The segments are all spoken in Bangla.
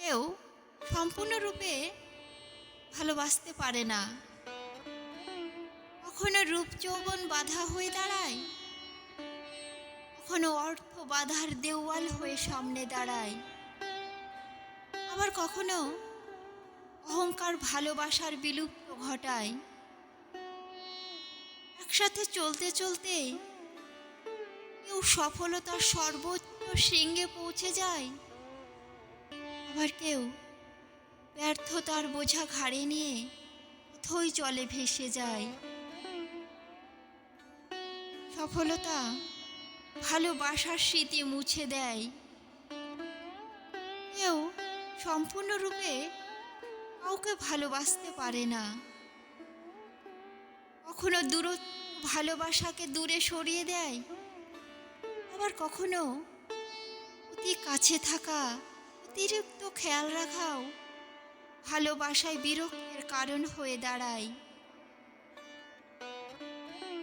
কেউ সম্পূর্ণরূপে ভালোবাসতে পারে না। কখনো রূপ যৌবন বাধা হয়ে দাঁড়ায়, কখনো অর্থ বাধার দেওয়াল হয়ে সামনে দাঁড়ায়, আবার কখনো অহংকার ভালোবাসার বিলুপ্ত ঘটায়। একসাথে চলতে চলতে কেউ সফলতার সর্বোচ্চ শৃঙ্গে পৌঁছে যায়, আবার কেউ ব্যর্থতার বোঝা ঘাড়ে নিয়ে অথই জলে ভেসে যায়। সফলতা ভালোবাসার স্মৃতি মুছে দেয়। কেউ সম্পূর্ণরূপে কাউকে ভালোবাসতে পারে না। কখনো দূরত্ব ভালোবাসাকে দূরে সরিয়ে দেয়, আবার কখনো অতি কাছে থাকা অতিরিক্ত খেয়াল রাখাও ভালোবাসায় বিরক্তির কারণ হয়ে দাঁড়ায়।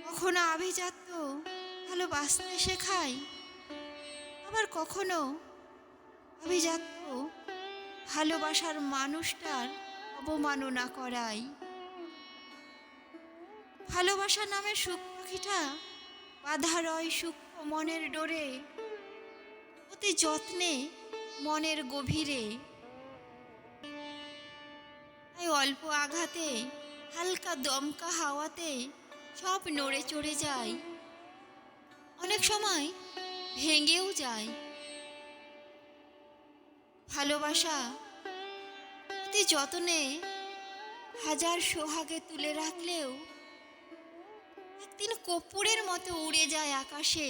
কখনো আভিজাত্য ভালোবাসতে শেখায়, আবার কখনো আভিজাত্য ভালোবাসার মানুষটার অবমাননা করায়। ভালোবাসা নামের সুখ পাখিটা বাধা রয় সূক্ষ্ম মনের ডোরে, অতি যত্নে মনের গভীরে। তাই অল্প আঘাতে হালকা দমকা হাওয়াতে সব নড়ে চড়ে যায়, অনেক সময় ভেঙেও যায়। ভালোবাসা অতি যত্নে হাজার সোহাগে তুলে রাখলেও একদিন কর্পূরের মতো উড়ে যায় আকাশে।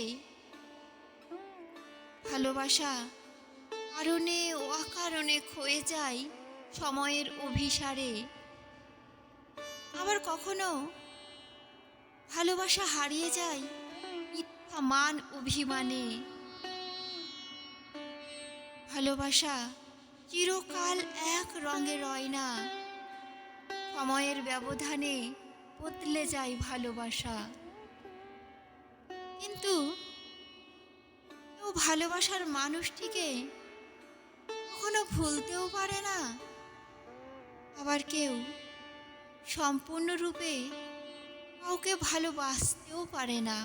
ভালোবাসা কারণে ও অকারণে ক্ষয়ে যায় সময়ের অভিসারে, আবার কখনো ভালোবাসা হারিয়ে যায় মিথ্যা মান অভিমানে। ভালোবাসা চিরকাল এক রঙে রয় না, সময়ের ব্যবধানে বদলে যায় ভালোবাসা। কিন্তু কেউ ভালোবাসার মানুষটিকে কখনো ভুলতেও পারে না, আবার কেউ সম্পূর্ণরূপে কাউকে ভালোবাসতেও পারে না।